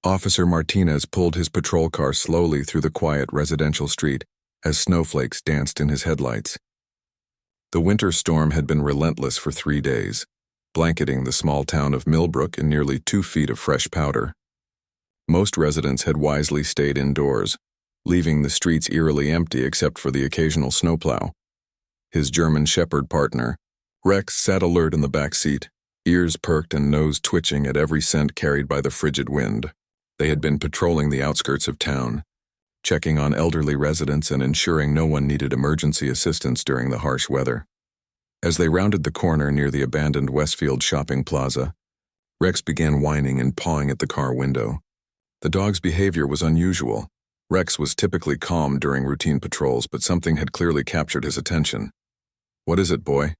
Officer Martinez pulled his patrol car slowly through the quiet residential street as snowflakes danced in his headlights. The winter storm had been relentless for 3 days, blanketing the small town of Millbrook in nearly 2 feet of fresh powder. Most residents had wisely stayed indoors, leaving the streets eerily empty except for the occasional snowplow. His German Shepherd partner, Rex, sat alert in the back seat, ears perked and nose twitching at every scent carried by the frigid wind. They had been patrolling the outskirts of town, checking on elderly residents and ensuring no one needed emergency assistance during the harsh weather. As they rounded the corner near the abandoned Westfield shopping plaza, Rex began whining and pawing at the car window. The dog's behavior was unusual. Rex was typically calm during routine patrols, but something had clearly captured his attention. "What is it, boy?"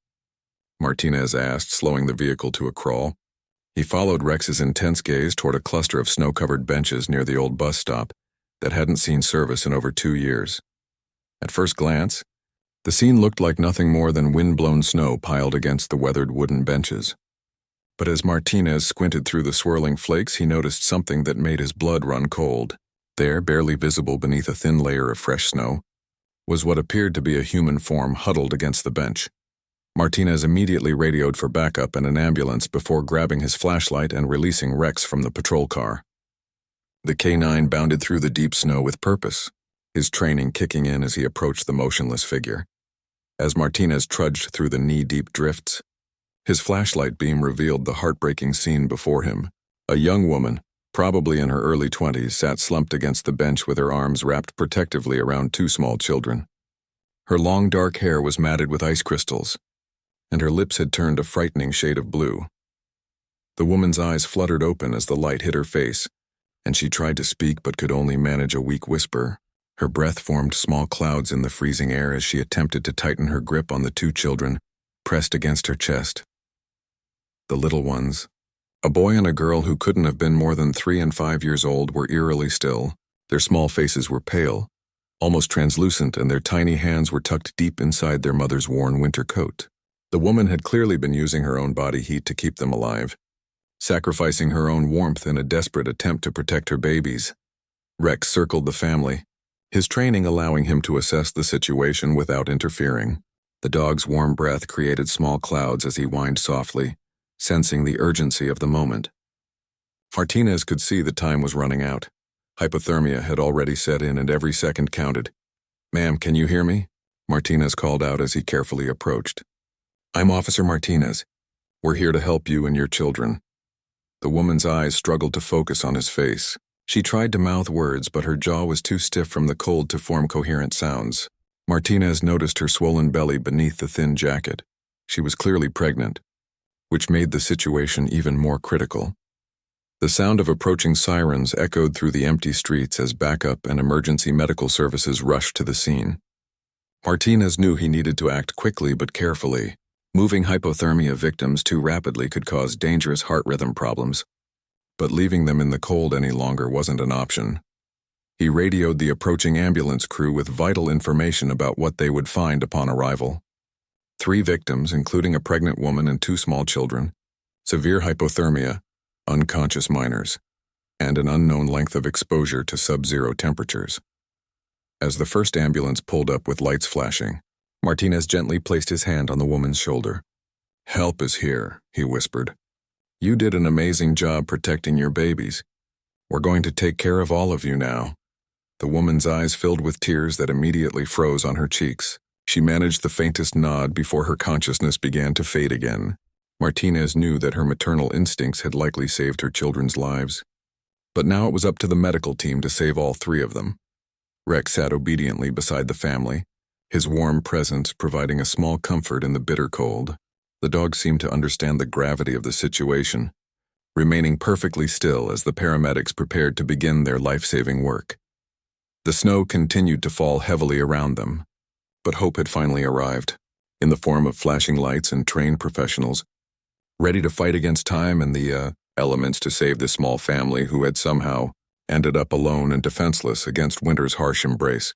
Martinez asked, slowing the vehicle to a crawl. He followed Rex's intense gaze toward a cluster of snow-covered benches near the old bus stop that hadn't seen service in over 2 years. At first glance, the scene looked like nothing more than wind-blown snow piled against the weathered wooden benches. But as Martinez squinted through the swirling flakes, he noticed something that made his blood run cold. There, barely visible beneath a thin layer of fresh snow, was what appeared to be a human form huddled against the bench. Martinez immediately radioed for backup and an ambulance before grabbing his flashlight and releasing Rex from the patrol car. The K9 bounded through the deep snow with purpose, his training kicking in as he approached the motionless figure. As Martinez trudged through the knee-deep drifts, his flashlight beam revealed the heartbreaking scene before him. A young woman, probably in her early 20s, sat slumped against the bench with her arms wrapped protectively around 2 small children. Her long dark hair was matted with ice crystals, and her lips had turned a frightening shade of blue. The woman's eyes fluttered open as the light hit her face, and she tried to speak but could only manage a weak whisper. Her breath formed small clouds in the freezing air as she attempted to tighten her grip on the 2 children, pressed against her chest. The little ones, a boy and a girl who couldn't have been more than 3 and 5 years old, were eerily still. Their small faces were pale, almost translucent, and their tiny hands were tucked deep inside their mother's worn winter coat. The woman had clearly been using her own body heat to keep them alive, sacrificing her own warmth in a desperate attempt to protect her babies. Rex circled the family, his training allowing him to assess the situation without interfering. The dog's warm breath created small clouds as he whined softly, sensing the urgency of the moment. Martinez could see the time was running out. Hypothermia had already set in and every second counted. "Ma'am, can you hear me?" Martinez called out as he carefully approached. "I'm Officer Martinez. We're here to help you and your children." The woman's eyes struggled to focus on his face. She tried to mouth words, but her jaw was too stiff from the cold to form coherent sounds. Martinez noticed her swollen belly beneath the thin jacket. She was clearly pregnant, which made the situation even more critical. The sound of approaching sirens echoed through the empty streets as backup and emergency medical services rushed to the scene. Martinez knew he needed to act quickly but carefully. Moving hypothermia victims too rapidly could cause dangerous heart rhythm problems, but leaving them in the cold any longer wasn't an option. He radioed the approaching ambulance crew with vital information about what they would find upon arrival. 3 victims, including a pregnant woman and 2 small children, severe hypothermia, unconscious minors, and an unknown length of exposure to sub-zero temperatures. As the first ambulance pulled up with lights flashing, Martinez gently placed his hand on the woman's shoulder. "Help is here," he whispered. "You did an amazing job protecting your babies. We're going to take care of all of you now." The woman's eyes filled with tears that immediately froze on her cheeks. She managed the faintest nod before her consciousness began to fade again. Martinez knew that her maternal instincts had likely saved her children's lives. But now it was up to the medical team to save all 3 of them. Rex sat obediently beside the family, his warm presence providing a small comfort in the bitter cold. The dog seemed to understand the gravity of the situation, remaining perfectly still as the paramedics prepared to begin their life-saving work. The snow continued to fall heavily around them, but hope had finally arrived, in the form of flashing lights and trained professionals, ready to fight against time and the elements to save this small family who had somehow ended up alone and defenseless against winter's harsh embrace.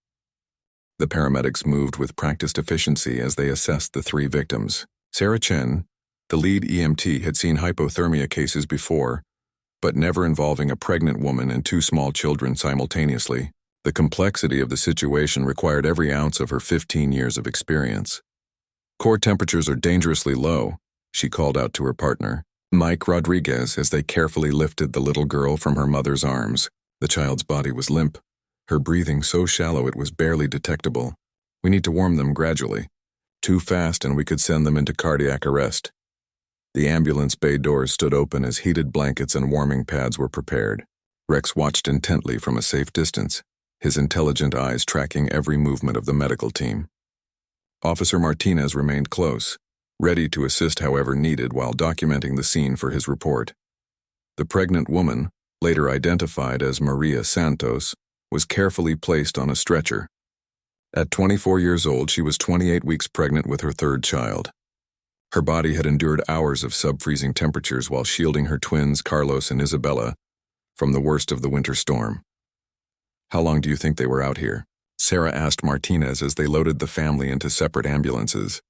The paramedics moved with practiced efficiency as they assessed the 3 victims. Sarah Chen, the lead EMT, had seen hypothermia cases before, but never involving a pregnant woman and two small children simultaneously. The complexity of the situation required every ounce of her 15 years of experience. "Core temperatures are dangerously low," she called out to her partner, Mike Rodriguez, as they carefully lifted the little girl from her mother's arms. The child's body was limp, her breathing so shallow it was barely detectable. "We need to warm them gradually. Too fast and we could send them into cardiac arrest." The ambulance bay doors stood open as heated blankets and warming pads were prepared. Rex watched intently from a safe distance, his intelligent eyes tracking every movement of the medical team. Officer Martinez remained close, ready to assist however needed while documenting the scene for his report. The pregnant woman, later identified as Maria Santos, was carefully placed on a stretcher. At 24 years old, she was 28 weeks pregnant with her third child. Her body had endured hours of sub-freezing temperatures while shielding her twins, Carlos and Isabella, from the worst of the winter storm. "How long do you think they were out here?" Sarah asked Martinez as they loaded the family into separate ambulances.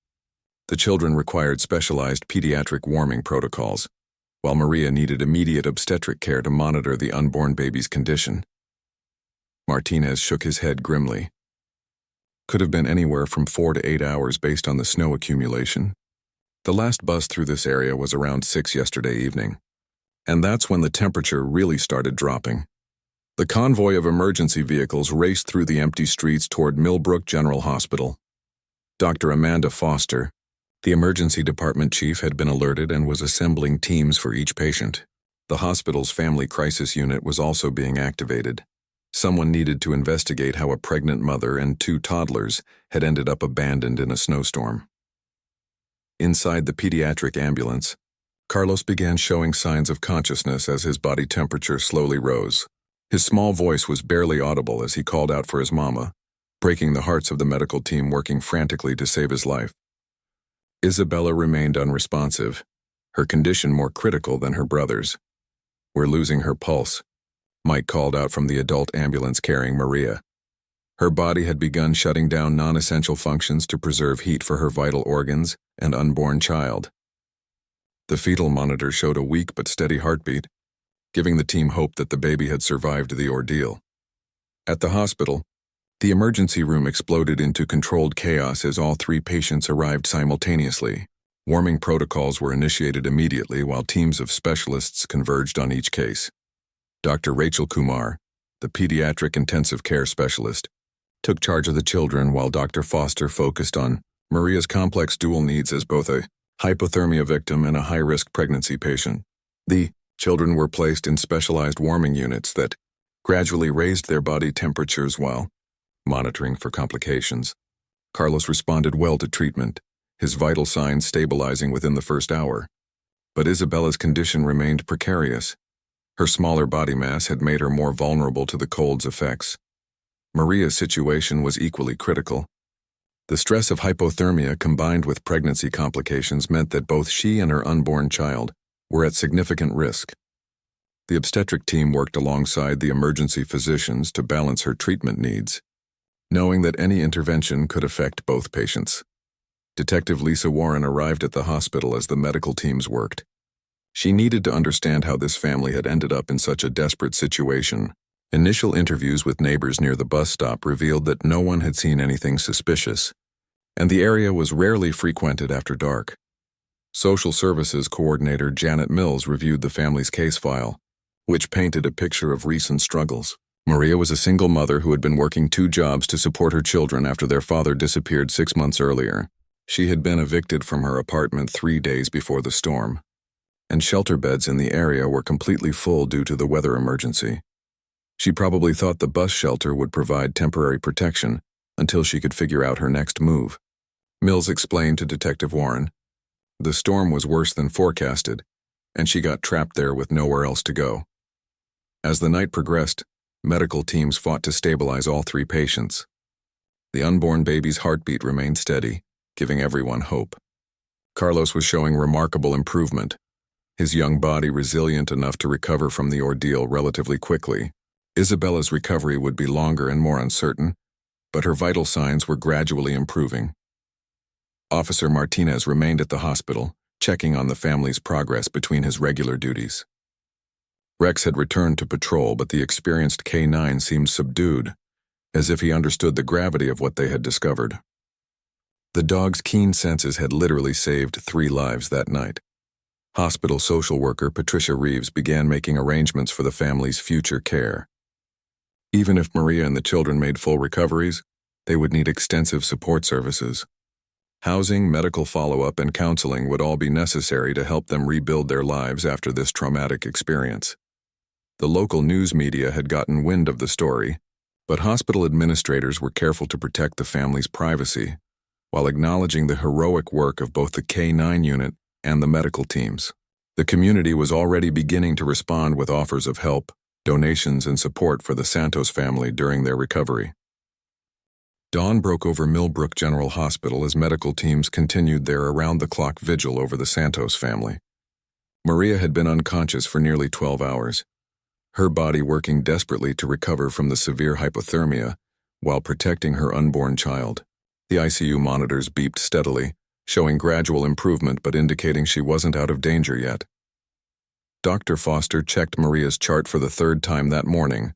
The children required specialized pediatric warming protocols, while Maria needed immediate obstetric care to monitor the unborn baby's condition. Martinez shook his head grimly. "Could have been anywhere from 4 to 8 hours based on the snow accumulation. The last bus through this area was around 6 yesterday evening, and that's when the temperature really started dropping." The convoy of emergency vehicles raced through the empty streets toward Millbrook General Hospital. Dr. Amanda Foster, the emergency department chief, had been alerted and was assembling teams for each patient. The hospital's family crisis unit was also being activated. Someone needed to investigate how a pregnant mother and 2 toddlers had ended up abandoned in a snowstorm. Inside the pediatric ambulance, Carlos began showing signs of consciousness as his body temperature slowly rose. His small voice was barely audible as he called out for his mama, breaking the hearts of the medical team working frantically to save his life. Isabella remained unresponsive, her condition more critical than her brother's. "We're losing her pulse," Mike called out from the adult ambulance carrying Maria. Her body had begun shutting down non-essential functions to preserve heat for her vital organs and unborn child. The fetal monitor showed a weak but steady heartbeat, giving the team hope that the baby had survived the ordeal. At the hospital, the emergency room exploded into controlled chaos as all 3 patients arrived simultaneously. Warming protocols were initiated immediately while teams of specialists converged on each case. Dr. Rachel Kumar, the pediatric intensive care specialist, took charge of the children while Dr. Foster focused on Maria's complex dual needs as both a hypothermia victim and a high-risk pregnancy patient. The children were placed in specialized warming units that gradually raised their body temperatures while monitoring for complications. Carlos responded well to treatment, his vital signs stabilizing within the first hour. But Isabella's condition remained precarious. Her smaller body mass had made her more vulnerable to the cold's effects. Maria's situation was equally critical. The stress of hypothermia combined with pregnancy complications meant that both she and her unborn child were at significant risk. The obstetric team worked alongside the emergency physicians to balance her treatment needs, knowing that any intervention could affect both patients. Detective Lisa Warren arrived at the hospital as the medical teams worked. She needed to understand how this family had ended up in such a desperate situation. Initial interviews with neighbors near the bus stop revealed that no one had seen anything suspicious, and the area was rarely frequented after dark. Social Services Coordinator Janet Mills reviewed the family's case file, which painted a picture of recent struggles. Maria was a single mother who had been working 2 jobs to support her children after their father disappeared 6 months earlier. She had been evicted from her apartment 3 days before the storm, and shelter beds in the area were completely full due to the weather emergency. She probably thought the bus shelter would provide temporary protection until she could figure out her next move. Mills explained to Detective Warren, the storm was worse than forecasted, and she got trapped there with nowhere else to go. As the night progressed, medical teams fought to stabilize all 3 patients. The unborn baby's heartbeat remained steady, giving everyone hope. Carlos was showing remarkable improvement, his young body resilient enough to recover from the ordeal relatively quickly. Isabella's recovery would be longer and more uncertain, but her vital signs were gradually improving. Officer Martinez remained at the hospital, checking on the family's progress between his regular duties. Rex had returned to patrol, but the experienced K9 seemed subdued, as if he understood the gravity of what they had discovered. The dog's keen senses had literally saved 3 lives that night. Hospital social worker Patricia Reeves began making arrangements for the family's future care. Even if Maria and the children made full recoveries, they would need extensive support services. Housing, medical follow-up, and counseling would all be necessary to help them rebuild their lives after this traumatic experience. The local news media had gotten wind of the story, but hospital administrators were careful to protect the family's privacy, while acknowledging the heroic work of both the K9 unit and the medical teams. The community was already beginning to respond with offers of help, donations, and support for the Santos family during their recovery. Dawn broke over Millbrook General Hospital as medical teams continued their around-the-clock vigil over the Santos family. Maria had been unconscious for nearly 12 hours, her body working desperately to recover from the severe hypothermia while protecting her unborn child. The ICU monitors beeped steadily, showing gradual improvement but indicating she wasn't out of danger yet. Dr. Foster checked Maria's chart for the 3rd time that morning,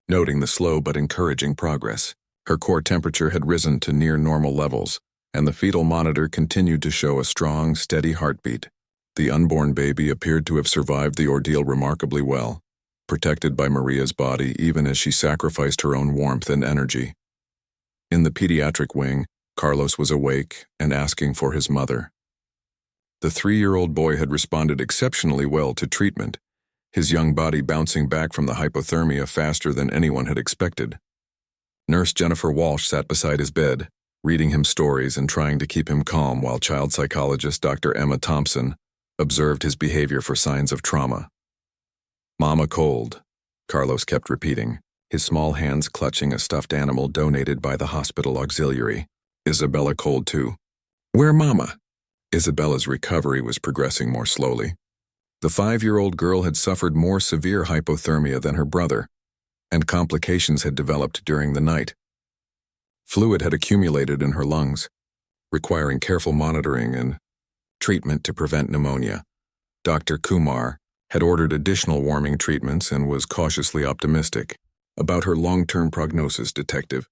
noting the slow but encouraging progress. Her core temperature had risen to near normal levels, and the fetal monitor continued to show a strong, steady heartbeat. The unborn baby appeared to have survived the ordeal remarkably well, protected by Maria's body even as she sacrificed her own warmth and energy. In the pediatric wing, Carlos was awake and asking for his mother. The 3-year-old boy had responded exceptionally well to treatment, his young body bouncing back from the hypothermia faster than anyone had expected. Nurse Jennifer Walsh sat beside his bed, reading him stories and trying to keep him calm while child psychologist Dr. Emma Thompson observed his behavior for signs of trauma. "Mama cold," Carlos kept repeating, his small hands clutching a stuffed animal donated by the hospital auxiliary. "Isabella cold too." "Where Mama?" Isabella's recovery was progressing more slowly. The 5-year-old girl had suffered more severe hypothermia than her brother, and complications had developed during the night. Fluid had accumulated in her lungs, requiring careful monitoring and treatment to prevent pneumonia. Dr. Kumar had ordered additional warming treatments and was cautiously optimistic about her long-term prognosis. Detective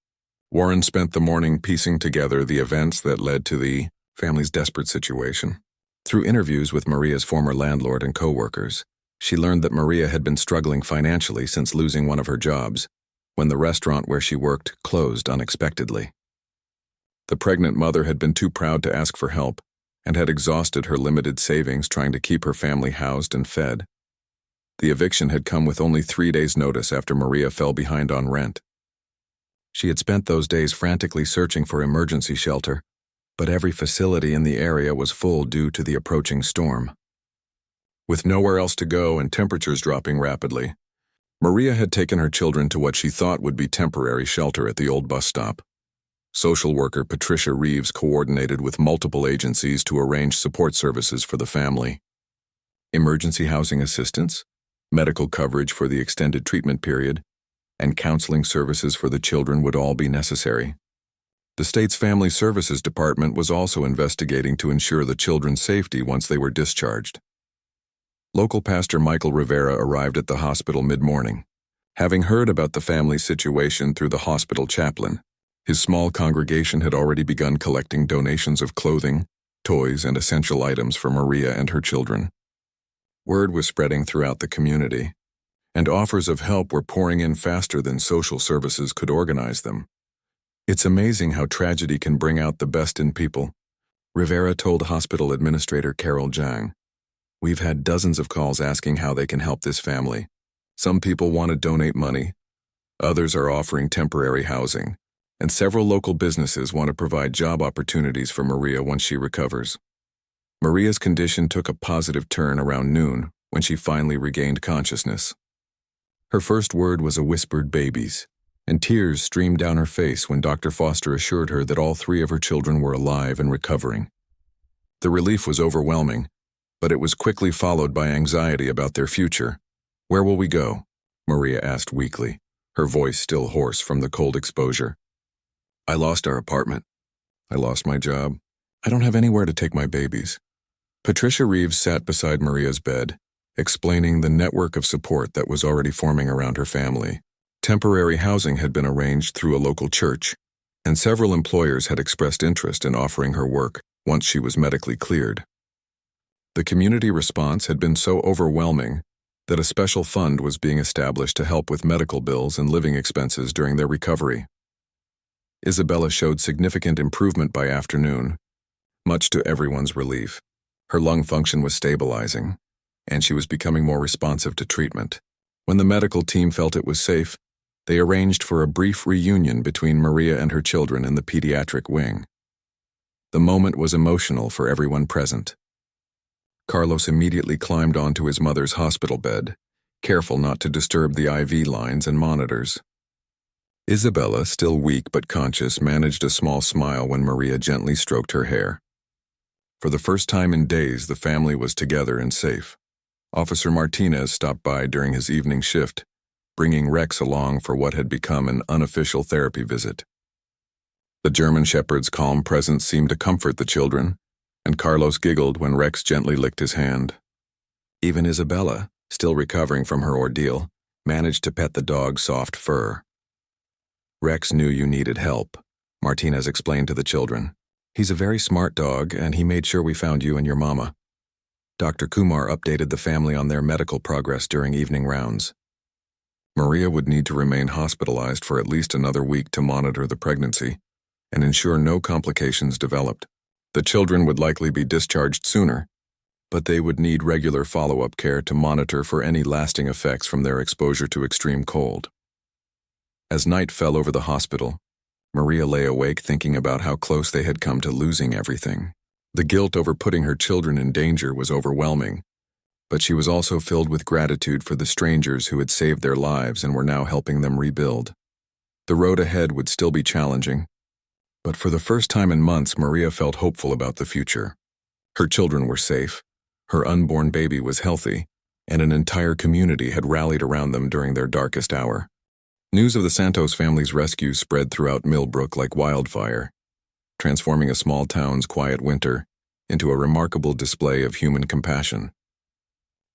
Warren spent the morning piecing together the events that led to the family's desperate situation. Through interviews with Maria's former landlord and co-workers, she learned that Maria had been struggling financially since losing one of her jobs, when the restaurant where she worked closed unexpectedly. The pregnant mother had been too proud to ask for help and had exhausted her limited savings trying to keep her family housed and fed. The eviction had come with only 3 days' notice after Maria fell behind on rent. She had spent those days frantically searching for emergency shelter, but every facility in the area was full due to the approaching storm. With nowhere else to go and temperatures dropping rapidly, Maria had taken her children to what she thought would be temporary shelter at the old bus stop. Social worker Patricia Reeves coordinated with multiple agencies to arrange support services for the family. Emergency housing assistance, medical coverage for the extended treatment period, and counseling services for the children would all be necessary. The state's Family Services Department was also investigating to ensure the children's safety once they were discharged. Local pastor Michael Rivera arrived at the hospital mid-morning. Having heard about the family's situation through the hospital chaplain, his small congregation had already begun collecting donations of clothing, toys, and essential items for Maria and her children. Word was spreading throughout the community, and offers of help were pouring in faster than social services could organize them. "It's amazing how tragedy can bring out the best in people," Rivera told hospital administrator Carol Jang. "We've had dozens of calls asking how they can help this family. Some people want to donate money, others are offering temporary housing, and several local businesses want to provide job opportunities for Maria once she recovers." Maria's condition took a positive turn around noon when she finally regained consciousness. Her first word was a whispered "babies," and tears streamed down her face when Dr. Foster assured her that all 3 of her children were alive and recovering. The relief was overwhelming, but it was quickly followed by anxiety about their future. "Where will we go?" Maria asked weakly, her voice still hoarse from the cold exposure. "I lost our apartment. I lost my job. I don't have anywhere to take my babies." Patricia Reeves sat beside Maria's bed, explaining the network of support that was already forming around her family. Temporary housing had been arranged through a local church, and several employers had expressed interest in offering her work once she was medically cleared. The community response had been so overwhelming that a special fund was being established to help with medical bills and living expenses during their recovery. Isabella showed significant improvement by afternoon, much to everyone's relief. Her lung function was stabilizing, and she was becoming more responsive to treatment. When the medical team felt it was safe, they arranged for a brief reunion between Maria and her children in the pediatric wing. The moment was emotional for everyone present. Carlos immediately climbed onto his mother's hospital bed, careful not to disturb the IV lines and monitors. Isabella, still weak but conscious, managed a small smile when Maria gently stroked her hair. For the first time in days, the family was together and safe. Officer Martinez stopped by during his evening shift, bringing Rex along for what had become an unofficial therapy visit. The German Shepherd's calm presence seemed to comfort the children, and Carlos giggled when Rex gently licked his hand. Even Isabella, still recovering from her ordeal, managed to pet the dog's soft fur. "Rex knew you needed help," Martinez explained to the children. "He's a very smart dog, and he made sure we found you and your mama." Dr. Kumar updated the family on their medical progress during evening rounds. Maria would need to remain hospitalized for at least another week to monitor the pregnancy and ensure no complications developed. The children would likely be discharged sooner, but they would need regular follow-up care to monitor for any lasting effects from their exposure to extreme cold. As night fell over the hospital, Maria lay awake thinking about how close they had come to losing everything. The guilt over putting her children in danger was overwhelming, but she was also filled with gratitude for the strangers who had saved their lives and were now helping them rebuild. The road ahead would still be challenging, but for the first time in months, Maria felt hopeful about the future. Her children were safe, her unborn baby was healthy, and an entire community had rallied around them during their darkest hour. News of the Santos family's rescue spread throughout Millbrook like wildfire, transforming a small town's quiet winter into a remarkable display of human compassion.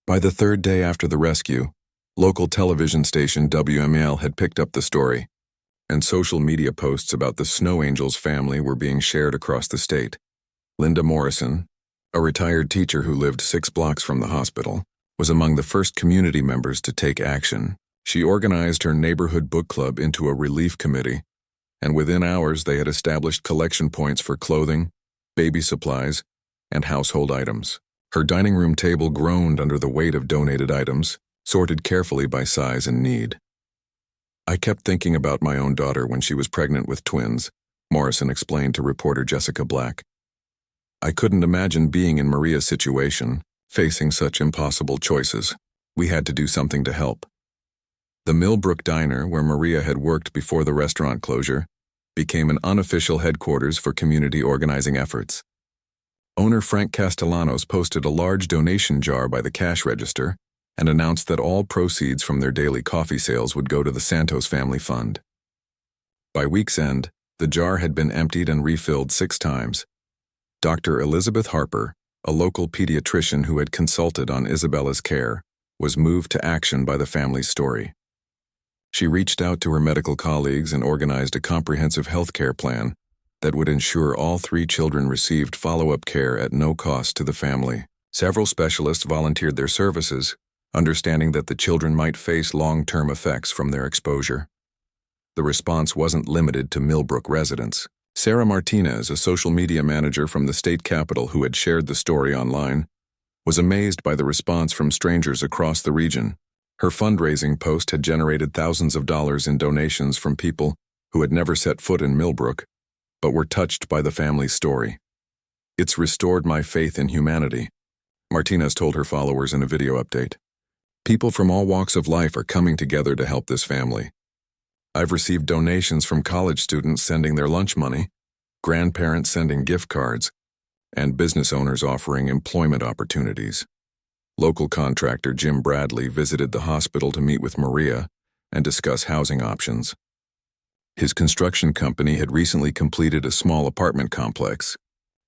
By the third day after the rescue, local television station WML had picked up the story, and social media posts about the Snow Angels family were being shared across the state. Linda Morrison, a retired teacher who lived 6 blocks from the hospital, was among the first community members to take action. She organized her neighborhood book club into a relief committee, and within hours they had established collection points for clothing, baby supplies, and household items. Her dining room table groaned under the weight of donated items, sorted carefully by size and need. "I kept thinking about my own daughter when she was pregnant with twins," Morrison explained to reporter Jessica Black. "I couldn't imagine being in Maria's situation, facing such impossible choices. We had to do something to help." The Millbrook Diner, where Maria had worked before the restaurant closure, became an unofficial headquarters for community organizing efforts. Owner Frank Castellanos posted a large donation jar by the cash register and announced that all proceeds from their daily coffee sales would go to the Santos Family Fund. By week's end, the jar had been emptied and refilled 6 times. Dr. Elizabeth Harper, a local pediatrician who had consulted on Isabella's care, was moved to action by the family's story. She reached out to her medical colleagues and organized a comprehensive health care plan that would ensure all 3 children received follow-up care at no cost to the family. Several specialists volunteered their services, understanding that the children might face long-term effects from their exposure. The response wasn't limited to Millbrook residents. Sarah Martinez, a social media manager from the state capitol who had shared the story online, was amazed by the response from strangers across the region. Her fundraising post had generated thousands of dollars in donations from people who had never set foot in Millbrook, but were touched by the family's story. "It's restored my faith in humanity," Martinez told her followers in a video update. "People from all walks of life are coming together to help this family. I've received donations from college students sending their lunch money, grandparents sending gift cards, and business owners offering employment opportunities." Local contractor Jim Bradley visited the hospital to meet with Maria and discuss housing options. His construction company had recently completed a small apartment complex,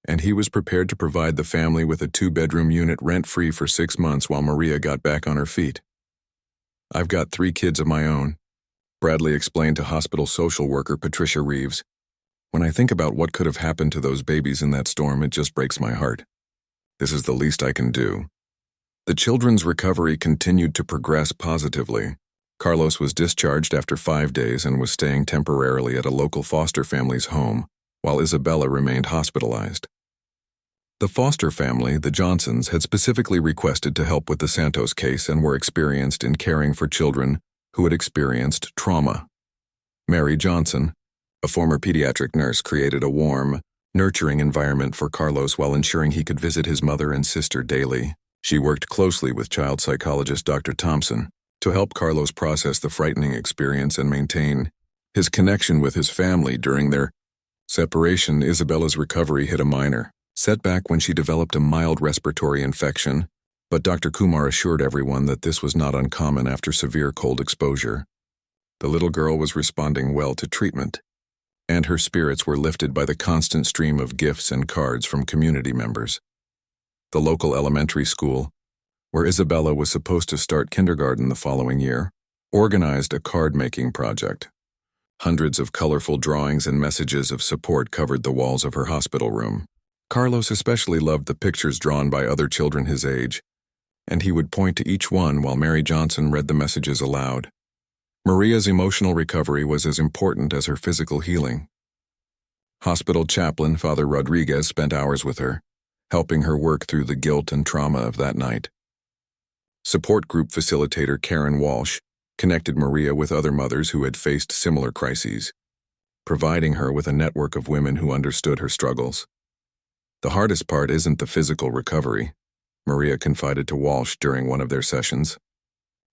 and he was prepared to provide the family with a 2-bedroom unit rent-free for 6 months while Maria got back on her feet. "I've got 3 kids of my own," Bradley explained to hospital social worker Patricia Reeves. "When I think about what could have happened to those babies in that storm, it just breaks my heart. This is the least I can do." The children's recovery continued to progress positively. Carlos was discharged after 5 days and was staying temporarily at a local foster family's home, while Isabella remained hospitalized. The foster family, the Johnsons, had specifically requested to help with the Santos case and were experienced in caring for children who had experienced trauma. Mary Johnson, a former pediatric nurse, created a warm, nurturing environment for Carlos while ensuring he could visit his mother and sister daily. She worked closely with child psychologist Dr. Thompson to help Carlos process the frightening experience and maintain his connection with his family during their separation. Isabella's recovery hit a minor setback when she developed a mild respiratory infection, but Dr. Kumar assured everyone that this was not uncommon after severe cold exposure. The little girl was responding well to treatment, and her spirits were lifted by the constant stream of gifts and cards from community members. The local elementary school, where Isabella was supposed to start kindergarten the following year, organized a card-making project. Hundreds of colorful drawings and messages of support covered the walls of her hospital room. Carlos especially loved the pictures drawn by other children his age, and he would point to each one while Mary Johnson read the messages aloud. Maria's emotional recovery was as important as her physical healing. Hospital chaplain Father Rodriguez spent hours with her, helping her work through the guilt and trauma of that night. Support group facilitator Karen Walsh connected Maria with other mothers who had faced similar crises, providing her with a network of women who understood her struggles. "The hardest part isn't the physical recovery," Maria confided to Walsh during one of their sessions.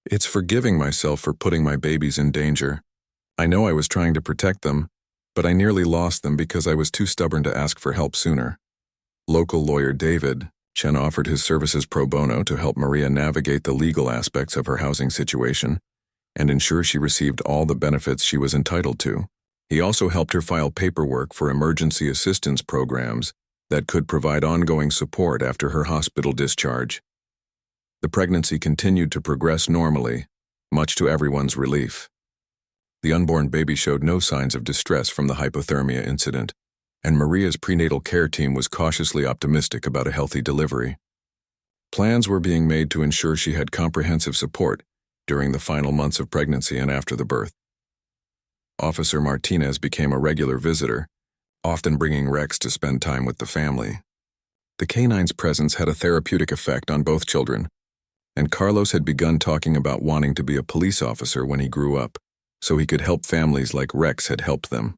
"It's forgiving myself for putting my babies in danger. I know I was trying to protect them, but I nearly lost them because I was too stubborn to ask for help sooner." Local lawyer David Chen offered his services pro bono to help Maria navigate the legal aspects of her housing situation and ensure she received all the benefits she was entitled to. He also helped her file paperwork for emergency assistance programs that could provide ongoing support after her hospital discharge. The pregnancy continued to progress normally, much to everyone's relief. The unborn baby showed no signs of distress from the hypothermia incident, and Maria's prenatal care team was cautiously optimistic about a healthy delivery. Plans were being made to ensure she had comprehensive support during the final months of pregnancy and after the birth. Officer Martinez became a regular visitor, often bringing Rex to spend time with the family. The canine's presence had a therapeutic effect on both children, and Carlos had begun talking about wanting to be a police officer when he grew up, so he could help families like Rex had helped them.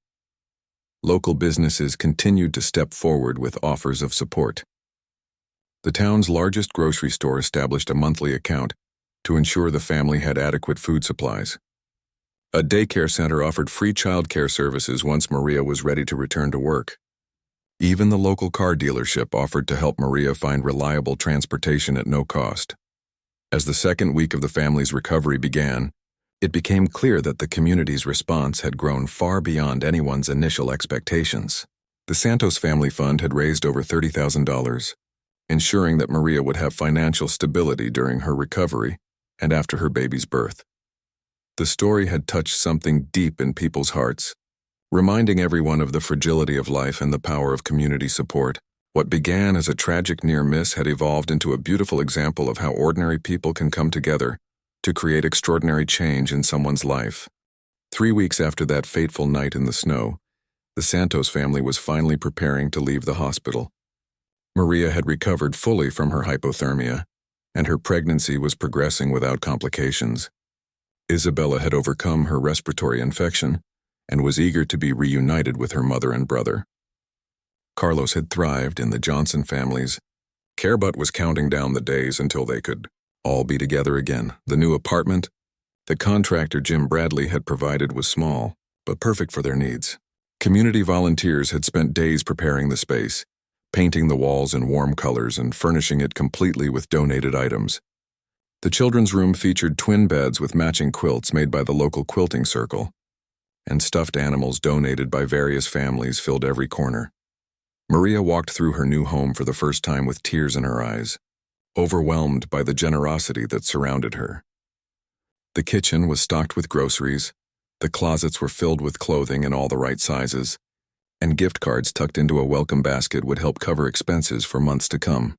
Local businesses continued to step forward with offers of support. The town's largest grocery store established a monthly account to ensure the family had adequate food supplies. A daycare center offered free childcare services once Maria was ready to return to work. Even the local car dealership offered to help Maria find reliable transportation at no cost. As the second week of the family's recovery began, it became clear that the community's response had grown far beyond anyone's initial expectations. The Santos Family Fund had raised over $30,000, ensuring that Maria would have financial stability during her recovery and after her baby's birth. The story had touched something deep in people's hearts, reminding everyone of the fragility of life and the power of community support. What began as a tragic near miss had evolved into a beautiful example of how ordinary people can come together to create extraordinary change in someone's life. 3 weeks after that fateful night in the snow, the Santos family was finally preparing to leave the hospital. Maria had recovered fully from her hypothermia, and her pregnancy was progressing without complications. Isabella had overcome her respiratory infection and was eager to be reunited with her mother and brother. Carlos had thrived in the Johnson family's care but was counting down the days until they could all be together again. The new apartment the contractor Jim Bradley had provided was small, but perfect for their needs. Community volunteers had spent days preparing the space, painting the walls in warm colors and furnishing it completely with donated items. The children's room featured twin beds with matching quilts made by the local quilting circle, and stuffed animals donated by various families filled every corner. Maria walked through her new home for the first time with tears in her eyes, overwhelmed by the generosity that surrounded her. The kitchen was stocked with groceries, the closets were filled with clothing in all the right sizes, and gift cards tucked into a welcome basket would help cover expenses for months to come.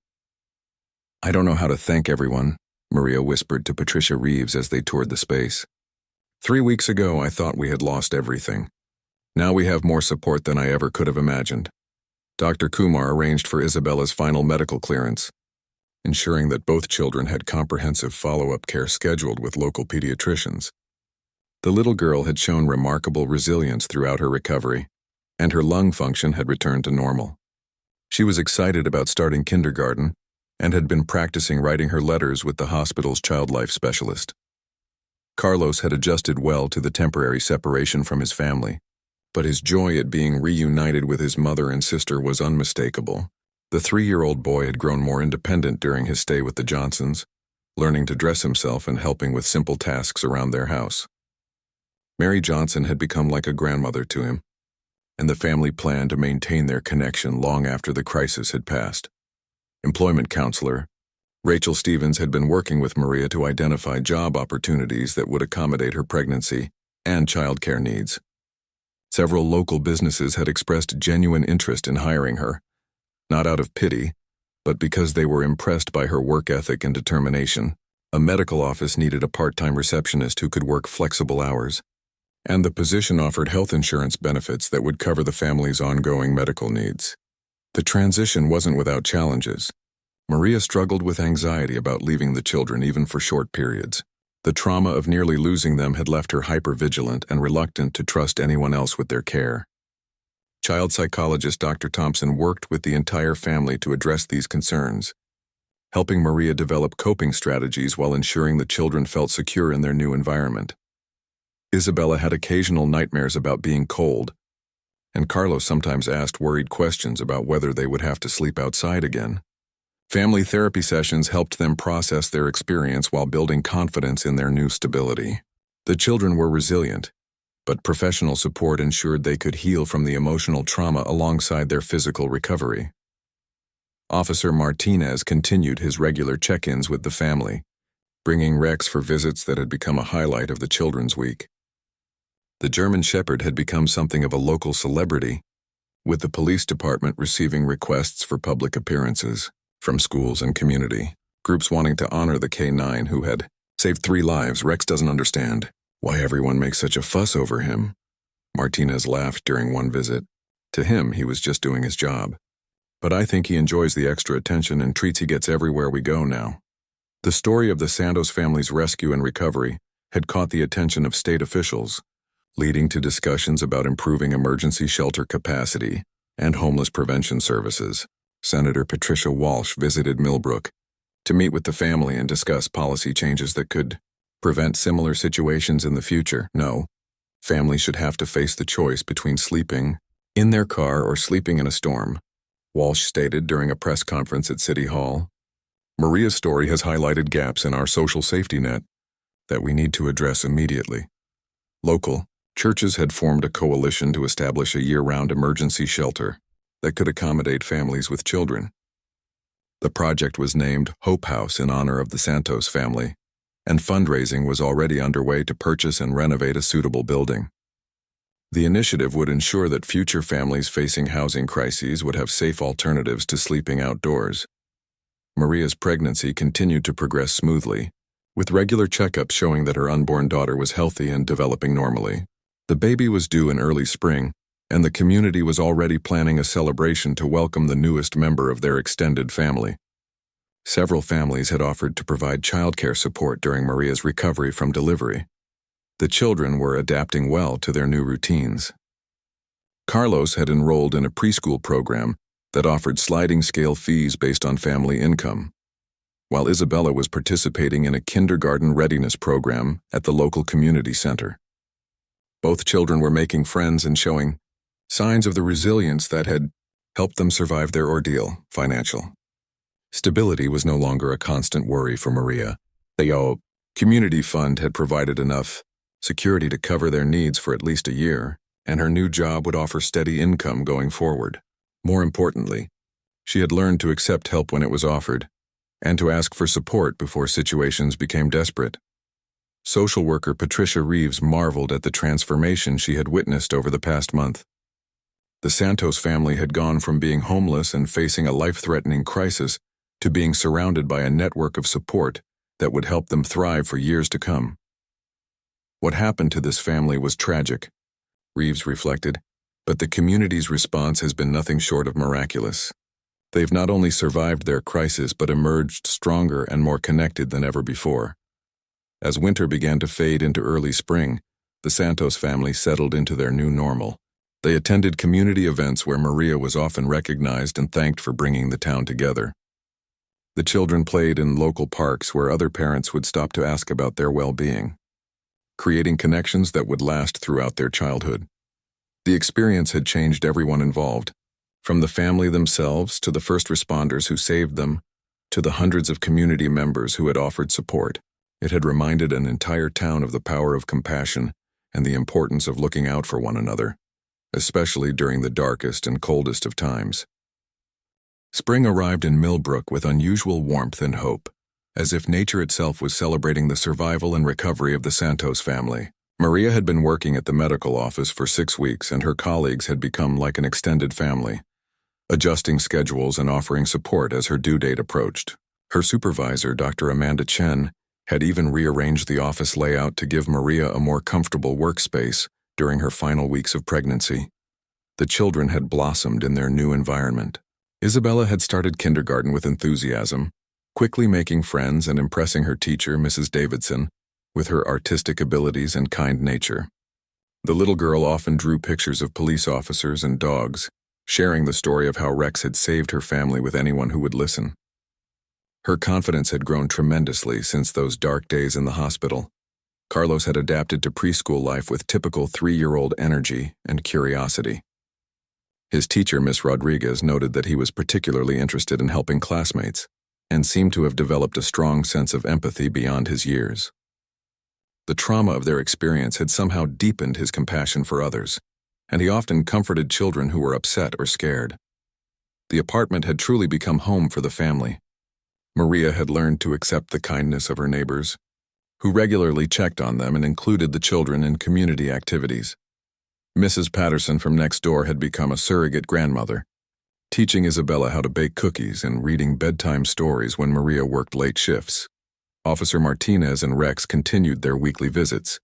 "I don't know how to thank everyone," Maria whispered to Patricia Reeves as they toured the space. "3 weeks ago, I thought we had lost everything. Now we have more support than I ever could have imagined." Dr. Kumar arranged for Isabella's final medical clearance, ensuring that both children had comprehensive follow-up care scheduled with local pediatricians. The little girl had shown remarkable resilience throughout her recovery, and her lung function had returned to normal. She was excited about starting kindergarten and had been practicing writing her letters with the hospital's child life specialist. Carlos had adjusted well to the temporary separation from his family, but his joy at being reunited with his mother and sister was unmistakable. The 3-year-old boy had grown more independent during his stay with the Johnsons, learning to dress himself and helping with simple tasks around their house. Mary Johnson had become like a grandmother to him, and the family planned to maintain their connection long after the crisis had passed. Employment counselor Rachel Stevens had been working with Maria to identify job opportunities that would accommodate her pregnancy and childcare needs. Several local businesses had expressed genuine interest in hiring her, not out of pity, but because they were impressed by her work ethic and determination. A medical office needed a part-time receptionist who could work flexible hours, and the position offered health insurance benefits that would cover the family's ongoing medical needs. The transition wasn't without challenges. Maria struggled with anxiety about leaving the children even for short periods. The trauma of nearly losing them had left her hypervigilant and reluctant to trust anyone else with their care. Child psychologist Dr. Thompson worked with the entire family to address these concerns, helping Maria develop coping strategies while ensuring the children felt secure in their new environment. Isabella had occasional nightmares about being cold, and Carlos sometimes asked worried questions about whether they would have to sleep outside again. Family therapy sessions helped them process their experience while building confidence in their new stability. The children were resilient, but professional support ensured they could heal from the emotional trauma alongside their physical recovery. Officer Martinez continued his regular check-ins with the family, bringing Rex for visits that had become a highlight of the Children's Week. The German Shepherd had become something of a local celebrity, with the police department receiving requests for public appearances from schools and community groups wanting to honor the K9 who had saved 3 lives. "Rex doesn't understand why everyone makes such a fuss over him," Martinez laughed during one visit. To him, he was just doing his job. "But I think he enjoys the extra attention and treats he gets everywhere we go now." The story of the Santos family's rescue and recovery had caught the attention of state officials, leading to discussions about improving emergency shelter capacity and homeless prevention services. Senator Patricia Walsh visited Millbrook to meet with the family and discuss policy changes that could prevent similar situations in the future. "No, families should have to face the choice between sleeping in their car or sleeping in a storm," Walsh stated during a press conference at City Hall. "Maria's story has highlighted gaps in our social safety net that we need to address immediately." Local churches had formed a coalition to establish a year-round emergency shelter that could accommodate families with children. The project was named Hope House in honor of the Santos family, and fundraising was already underway to purchase and renovate a suitable building. The initiative would ensure that future families facing housing crises would have safe alternatives to sleeping outdoors. Maria's pregnancy continued to progress smoothly, with regular checkups showing that her unborn daughter was healthy and developing normally. The baby was due in early spring, and the community was already planning a celebration to welcome the newest member of their extended family. Several families had offered to provide childcare support during Maria's recovery from delivery. The children were adapting well to their new routines. Carlos had enrolled in a preschool program that offered sliding scale fees based on family income, while Isabella was participating in a kindergarten readiness program at the local community center. Both children were making friends and showing signs of the resilience that had helped them survive their ordeal. Financial stability was no longer a constant worry for Maria. The community fund had provided enough security to cover their needs for at least a year, and her new job would offer steady income going forward. More importantly, she had learned to accept help when it was offered, and to ask for support before situations became desperate. Social worker Patricia Reeves marveled at the transformation she had witnessed over the past month. The Santos family had gone from being homeless and facing a life-threatening crisis to being surrounded by a network of support that would help them thrive for years to come. What happened to this family was tragic, Reeves reflected, but the community's response has been nothing short of miraculous. They've not only survived their crisis but emerged stronger and more connected than ever before. As winter began to fade into early spring, the Santos family settled into their new normal. They attended community events where Maria was often recognized and thanked for bringing the town together. The children played in local parks where other parents would stop to ask about their well-being, creating connections that would last throughout their childhood. The experience had changed everyone involved, from the family themselves to the first responders who saved them, to the hundreds of community members who had offered support. It had reminded an entire town of the power of compassion and the importance of looking out for one another, especially during the darkest and coldest of times. Spring arrived in Millbrook with unusual warmth and hope, as if nature itself was celebrating the survival and recovery of the Santos family. Maria had been working at the medical office for 6 weeks, and her colleagues had become like an extended family, adjusting schedules and offering support as her due date approached. Her supervisor, Dr. Amanda Chen, had even rearranged the office layout to give Maria a more comfortable workspace during her final weeks of pregnancy. The children had blossomed in their new environment. Isabella had started kindergarten with enthusiasm, quickly making friends and impressing her teacher, Mrs. Davidson, with her artistic abilities and kind nature. The little girl often drew pictures of police officers and dogs, sharing the story of how Rex had saved her family with anyone who would listen. Her confidence had grown tremendously since those dark days in the hospital. Carlos had adapted to preschool life with typical 3-year-old energy and curiosity. His teacher, Miss Rodriguez, noted that he was particularly interested in helping classmates and seemed to have developed a strong sense of empathy beyond his years. The trauma of their experience had somehow deepened his compassion for others, and he often comforted children who were upset or scared. The apartment had truly become home for the family. Maria had learned to accept the kindness of her neighbors, who regularly checked on them and included the children in community activities. Mrs. Patterson from next door had become a surrogate grandmother, teaching Isabella how to bake cookies and reading bedtime stories when Maria worked late shifts. Officer Martinez and Rex continued their weekly visits,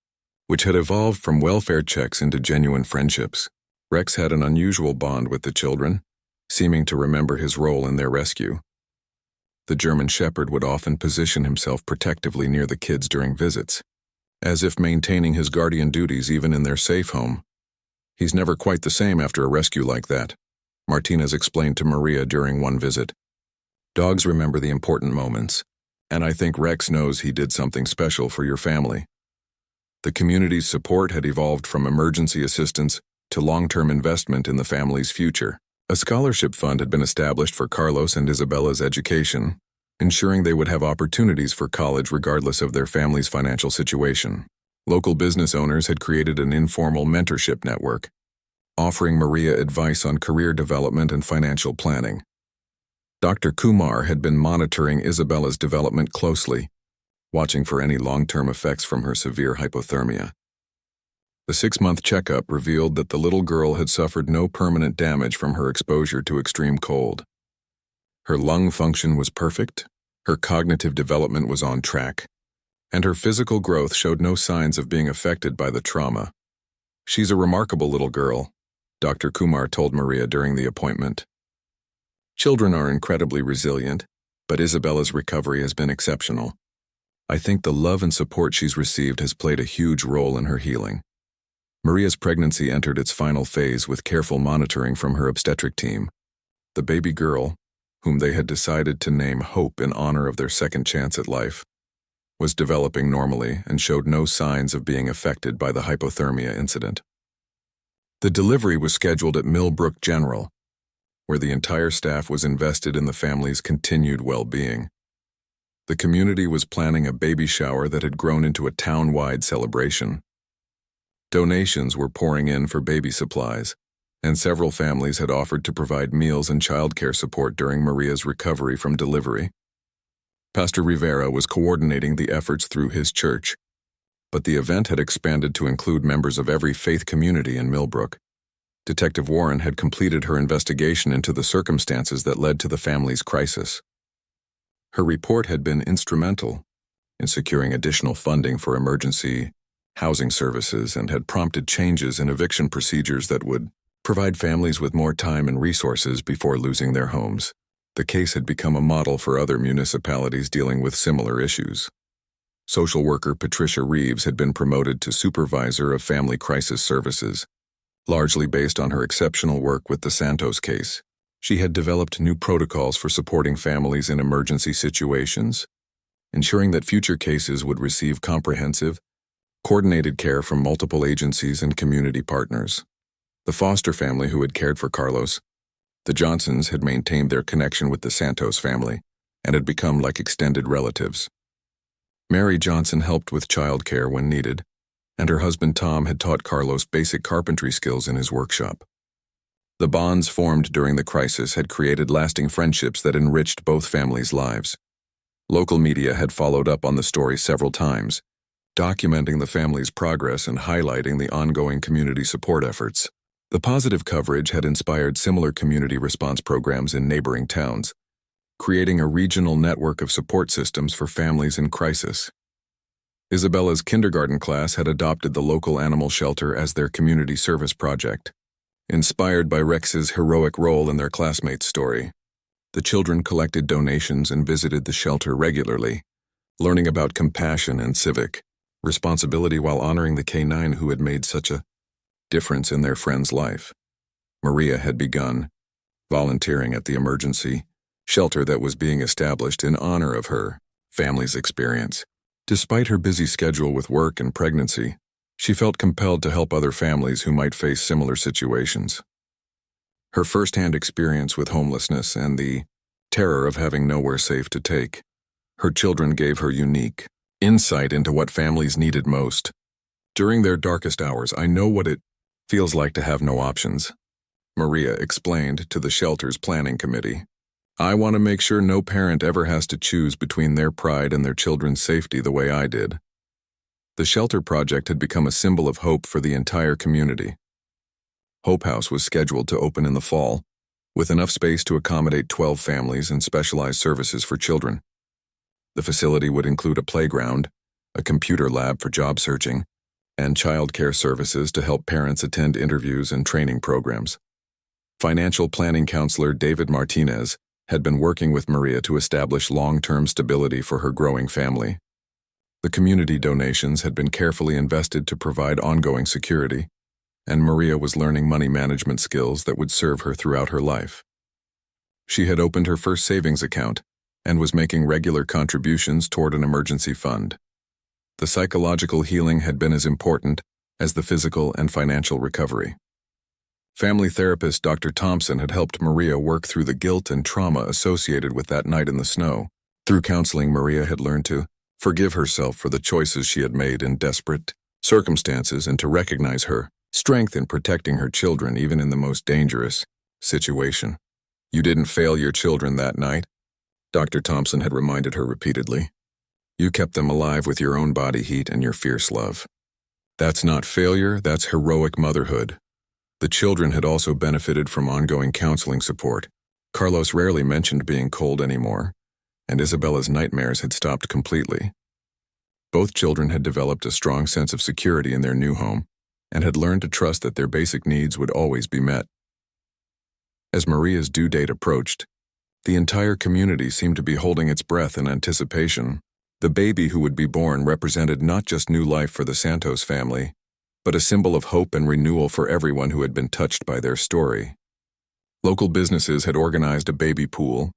which had evolved from welfare checks into genuine friendships. Rex had an unusual bond with the children, seeming to remember his role in their rescue. The German Shepherd would often position himself protectively near the kids during visits, as if maintaining his guardian duties even in their safe home. "He's never quite the same after a rescue like that," Martinez explained to Maria during one visit. "Dogs remember the important moments, and I think Rex knows he did something special for your family." The community's support had evolved from emergency assistance to long-term investment in the family's future. A scholarship fund had been established for Carlos and Isabella's education, ensuring they would have opportunities for college regardless of their family's financial situation. Local business owners had created an informal mentorship network, offering Maria advice on career development and financial planning. Dr. Kumar had been monitoring Isabella's development closely, watching for any long-term effects from her severe hypothermia. The 6-month checkup revealed that the little girl had suffered no permanent damage from her exposure to extreme cold. Her lung function was perfect, her cognitive development was on track, and her physical growth showed no signs of being affected by the trauma. "She's a remarkable little girl," Dr. Kumar told Maria during the appointment. "Children are incredibly resilient, but Isabella's recovery has been exceptional. I think the love and support she's received has played a huge role in her healing." Maria's pregnancy entered its final phase with careful monitoring from her obstetric team. The baby girl, whom they had decided to name Hope in honor of their second chance at life, was developing normally and showed no signs of being affected by the hypothermia incident. The delivery was scheduled at Millbrook General, where the entire staff was invested in the family's continued well-being. The community was planning a baby shower that had grown into a town-wide celebration. Donations were pouring in for baby supplies, and several families had offered to provide meals and childcare support during Maria's recovery from delivery. Pastor Rivera was coordinating the efforts through his church, but the event had expanded to include members of every faith community in Millbrook. Detective Warren had completed her investigation into the circumstances that led to the family's crisis. Her report had been instrumental in securing additional funding for emergency housing services and had prompted changes in eviction procedures that would provide families with more time and resources before losing their homes. The case had become a model for other municipalities dealing with similar issues. Social worker Patricia Reeves had been promoted to supervisor of family crisis services, largely based on her exceptional work with the Santos case. She had developed new protocols for supporting families in emergency situations, ensuring that future cases would receive comprehensive, coordinated care from multiple agencies and community partners. The foster family who had cared for Carlos, the Johnsons, had maintained their connection with the Santos family and had become like extended relatives. Mary Johnson helped with childcare when needed, and her husband Tom had taught Carlos basic carpentry skills in his workshop. The bonds formed during the crisis had created lasting friendships that enriched both families' lives. Local media had followed up on the story several times, documenting the family's progress and highlighting the ongoing community support efforts. The positive coverage had inspired similar community response programs in neighboring towns, creating a regional network of support systems for families in crisis. Isabella's kindergarten class had adopted the local animal shelter as their community service project. Inspired by Rex's heroic role in their classmate's story, the children collected donations and visited the shelter regularly, learning about compassion and civic responsibility while honoring the K-9 who had made such a difference in their friend's life. Maria had begun volunteering at the emergency shelter that was being established in honor of her family's experience. Despite her busy schedule with work and pregnancy, she felt compelled to help other families who might face similar situations. Her first-hand experience with homelessness and the terror of having nowhere safe to take her children gave her unique insight into what families needed most. During their darkest hours, I know what it feels like to have no options, Maria explained to the shelter's planning committee. I want to make sure no parent ever has to choose between their pride and their children's safety the way I did. The shelter project had become a symbol of hope for the entire community. Hope House was scheduled to open in the fall, with enough space to accommodate 12 families and specialized services for children. The facility would include a playground, a computer lab for job searching, and childcare services to help parents attend interviews and training programs. Financial planning counselor David Martinez had been working with Maria to establish long-term stability for her growing family. The community donations had been carefully invested to provide ongoing security, and Maria was learning money management skills that would serve her throughout her life. She had opened her first savings account and was making regular contributions toward an emergency fund. The psychological healing had been as important as the physical and financial recovery. Family therapist Dr. Thompson had helped Maria work through the guilt and trauma associated with that night in the snow. Through counseling, Maria had learned to forgive herself for the choices she had made in desperate circumstances and to recognize her strength in protecting her children even in the most dangerous situation. You didn't fail your children that night, Dr. Thompson had reminded her repeatedly. You kept them alive with your own body heat and your fierce love. That's not failure, that's heroic motherhood. The children had also benefited from ongoing counseling support. Carlos rarely mentioned being cold anymore, and Isabella's nightmares had stopped completely. Both children had developed a strong sense of security in their new home and had learned to trust that their basic needs would always be met. As Maria's due date approached, the entire community seemed to be holding its breath in anticipation. The baby who would be born represented not just new life for the Santos family, but a symbol of hope and renewal for everyone who had been touched by their story. Local businesses had organized a baby pool,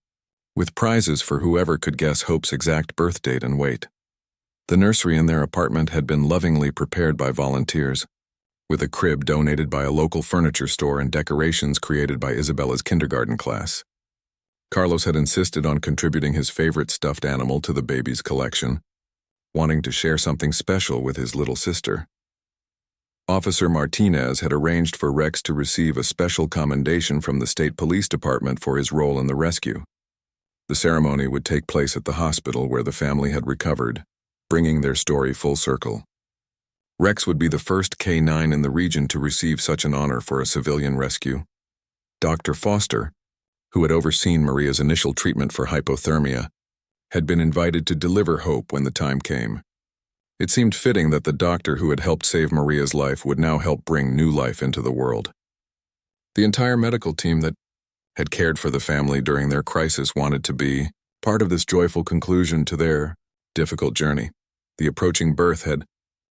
with prizes for whoever could guess Hope's exact birth date and weight. The nursery in their apartment had been lovingly prepared by volunteers, with a crib donated by a local furniture store and decorations created by Isabella's kindergarten class. Carlos had insisted on contributing his favorite stuffed animal to the baby's collection, wanting to share something special with his little sister. Officer Martinez had arranged for Rex to receive a special commendation from the state police department for his role in the rescue. The ceremony would take place at the hospital where the family had recovered, bringing their story full circle. Rex would be the first K-9 in the region to receive such an honor for a civilian rescue. Dr. Foster, who had overseen Maria's initial treatment for hypothermia, had been invited to deliver hope when the time came. It seemed fitting that the doctor who had helped save Maria's life would now help bring new life into the world. The entire medical team that had cared for the family during their crisis wanted to be part of this joyful conclusion to their difficult journey. The approaching birth had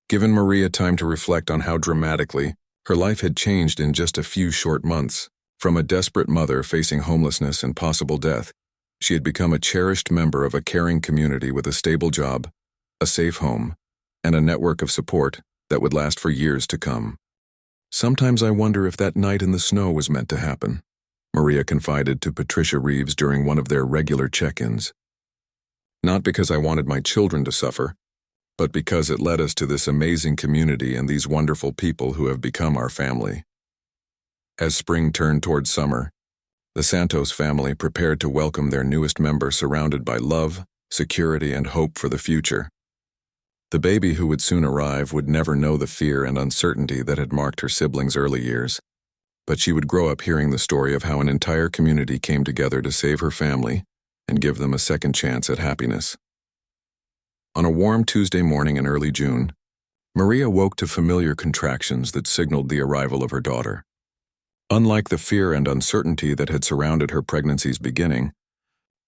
given Maria time to reflect on how dramatically her life had changed in just a few short months. From a desperate mother facing homelessness and possible death, she had become a cherished member of a caring community with a stable job, a safe home, and a network of support that would last for years to come. Sometimes I wonder if that night in the snow was meant to happen, Maria confided to Patricia Reeves during one of their regular check-ins. Not because I wanted my children to suffer, but because it led us to this amazing community and these wonderful people who have become our family. As spring turned toward summer, the Santos family prepared to welcome their newest member surrounded by love, security, and hope for the future. The baby who would soon arrive would never know the fear and uncertainty that had marked her siblings' early years, but she would grow up hearing the story of how an entire community came together to save her family and give them a second chance at happiness. On a warm Tuesday morning in early June, Maria woke to familiar contractions that signaled the arrival of her daughter. Unlike the fear and uncertainty that had surrounded her pregnancy's beginning,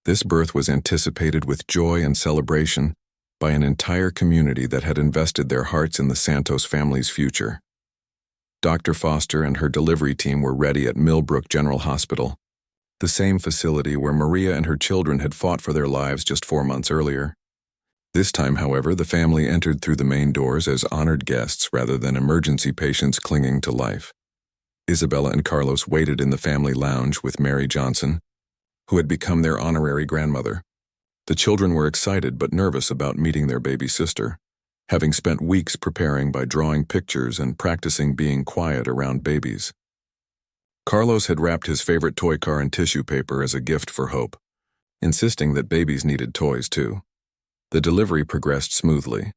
this birth was anticipated with joy and celebration by an entire community that had invested their hearts in the Santos family's future. Dr. Foster and her delivery team were ready at Millbrook General Hospital, the same facility where Maria and her children had fought for their lives just 4 months earlier. This time, however, the family entered through the main doors as honored guests rather than emergency patients clinging to life. Isabella and Carlos waited in the family lounge with Mary Johnson, who had become their honorary grandmother. The children were excited but nervous about meeting their baby sister, having spent weeks preparing by drawing pictures and practicing being quiet around babies. Carlos had wrapped his favorite toy car in tissue paper as a gift for hope, insisting that babies needed toys too. The delivery progressed smoothly,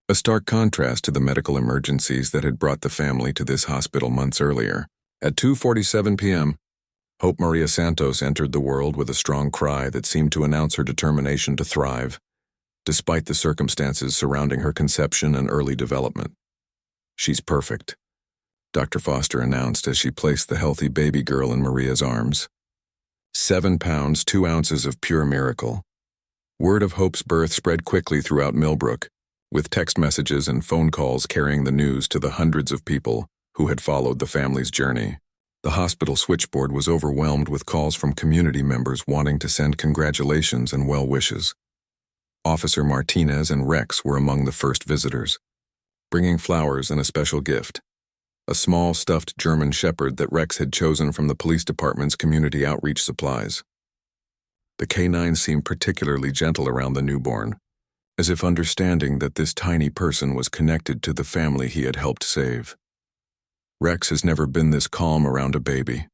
a stark contrast to the medical emergencies that had brought the family to this hospital months earlier. At 2:47 p.m., Hope Maria Santos entered the world with a strong cry that seemed to announce her determination to thrive, despite the circumstances surrounding her conception and early development. "She's perfect," Dr. Foster announced as she placed the healthy baby girl in Maria's arms. 7 pounds, 2 ounces of pure miracle. Word of Hope's birth spread quickly throughout Millbrook, with text messages and phone calls carrying the news to the hundreds of people who had followed the family's journey. The hospital switchboard was overwhelmed with calls from community members wanting to send congratulations and well wishes. Officer Martinez and Rex were among the first visitors, bringing flowers and a special gift, a small stuffed German shepherd that Rex had chosen from the police department's community outreach supplies. The K-9 seemed particularly gentle around the newborn, as if understanding that this tiny person was connected to the family he had helped save. "Rex has never been this calm around a baby,"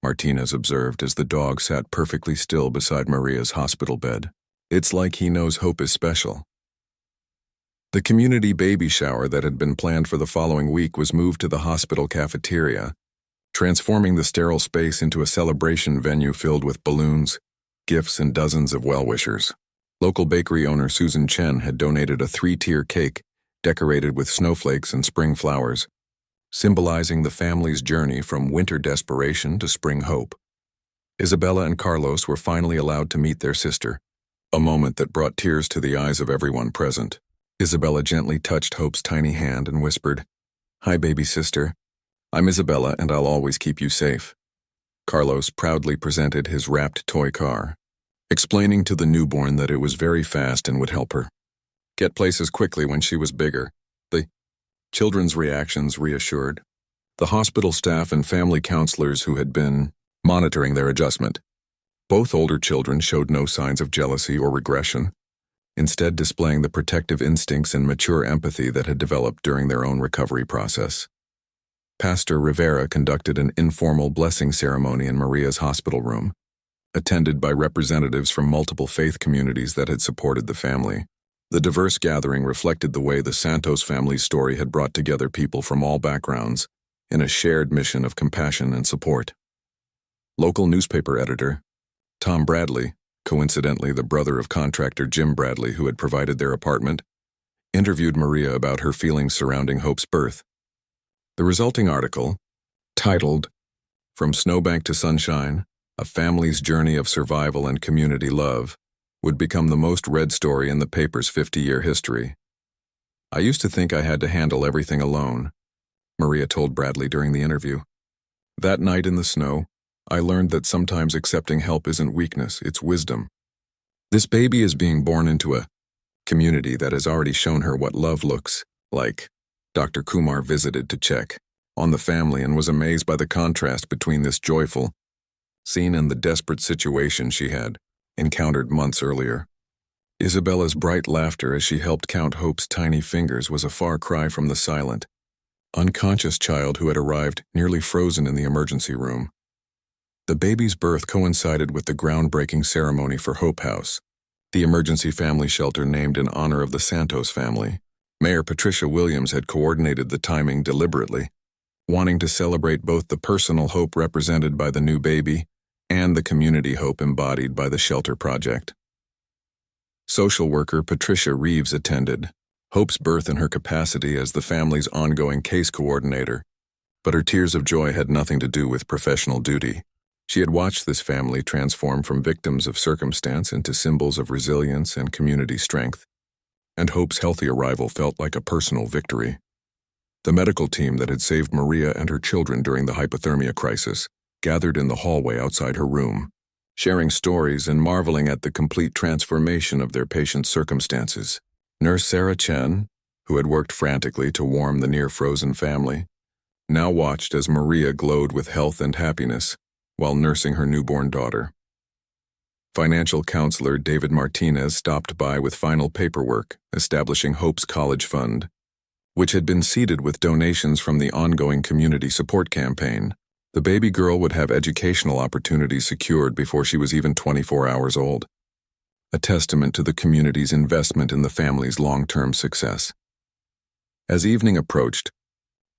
Martinez observed as the dog sat perfectly still beside Maria's hospital bed. "It's like he knows Hope is special." The community baby shower that had been planned for the following week was moved to the hospital cafeteria, transforming the sterile space into a celebration venue filled with balloons, gifts, and dozens of well-wishers. Local bakery owner Susan Chen had donated a 3-tier cake decorated with snowflakes and spring flowers, symbolizing the family's journey from winter desperation to spring hope. Isabella and Carlos were finally allowed to meet their sister, a moment that brought tears to the eyes of everyone present. Isabella gently touched Hope's tiny hand and whispered, "Hi, baby sister. I'm Isabella, and I'll always keep you safe." Carlos proudly presented his wrapped toy car, explaining to the newborn that it was very fast and would help her get places quickly when she was bigger. The children's reactions reassured the hospital staff and family counselors who had been monitoring their adjustment. Both older children showed no signs of jealousy or regression, instead displaying the protective instincts and mature empathy that had developed during their own recovery process. Pastor Rivera conducted an informal blessing ceremony in Maria's hospital room, attended by representatives from multiple faith communities that had supported the family. The diverse gathering reflected the way the Santos family's story had brought together people from all backgrounds in a shared mission of compassion and support. Local newspaper editor Tom Bradley, coincidentally the brother of contractor Jim Bradley who had provided their apartment, interviewed Maria about her feelings surrounding Hope's birth. The resulting article, titled "From Snowbank to Sunshine, A Family's Journey of Survival and Community Love," would become the most read story in the paper's 50-year history. "I used to think I had to handle everything alone," Maria told Bradley during the interview. "That night in the snow, I learned that sometimes accepting help isn't weakness, it's wisdom. This baby is being born into a community that has already shown her what love looks like." Dr. Kumar visited to check on the family and was amazed by the contrast between this joyful scene and the desperate situation she had encountered months earlier. Isabella's bright laughter as she helped count Hope's tiny fingers was a far cry from the silent, unconscious child who had arrived nearly frozen in the emergency room. The baby's birth coincided with the groundbreaking ceremony for Hope House, the emergency family shelter named in honor of the Santos family. Mayor Patricia Williams had coordinated the timing deliberately, wanting to celebrate both the personal hope represented by the new baby and the community hope embodied by the shelter project. Social worker Patricia Reeves attended Hope's birth in her capacity as the family's ongoing case coordinator, but her tears of joy had nothing to do with professional duty. She had watched this family transform from victims of circumstance into symbols of resilience and community strength, and Hope's healthy arrival felt like a personal victory. The medical team that had saved Maria and her children during the hypothermia crisis gathered in the hallway outside her room, sharing stories and marveling at the complete transformation of their patient's circumstances. Nurse Sarah Chen, who had worked frantically to warm the near-frozen family, now watched as Maria glowed with health and happiness while nursing her newborn daughter. Financial counselor David Martinez stopped by with final paperwork establishing Hope's college fund, which had been seeded with donations from the ongoing community support campaign. The baby girl would have educational opportunities secured before she was even 24 hours old, a testament to the community's investment in the family's long-term success. As evening approached,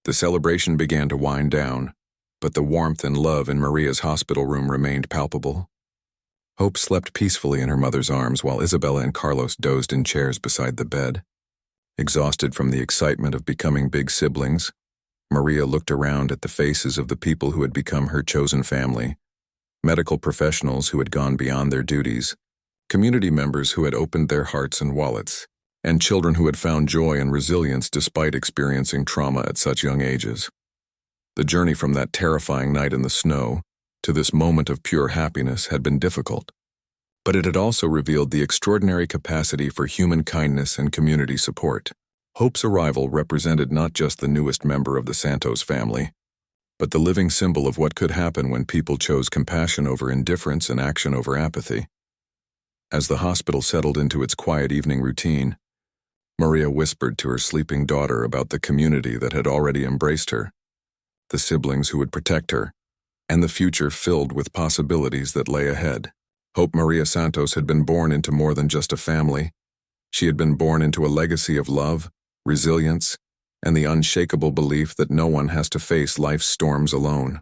the celebration began to wind down, but the warmth and love in Maria's hospital room remained palpable. Hope slept peacefully in her mother's arms while Isabella and Carlos dozed in chairs beside the bed. Exhausted from the excitement of becoming big siblings, Maria looked around at the faces of the people who had become her chosen family, medical professionals who had gone beyond their duties, community members who had opened their hearts and wallets, and children who had found joy and resilience despite experiencing trauma at such young ages. The journey from that terrifying night in the snow to this moment of pure happiness had been difficult, but it had also revealed the extraordinary capacity for human kindness and community support. Hope's arrival represented not just the newest member of the Santos family, but the living symbol of what could happen when people chose compassion over indifference and action over apathy. As the hospital settled into its quiet evening routine, Maria whispered to her sleeping daughter about the community that had already embraced her, the siblings who would protect her, and the future filled with possibilities that lay ahead. Hope Maria Santos had been born into more than just a family. She had been born into a legacy of love, resilience, and the unshakable belief that no one has to face life's storms alone.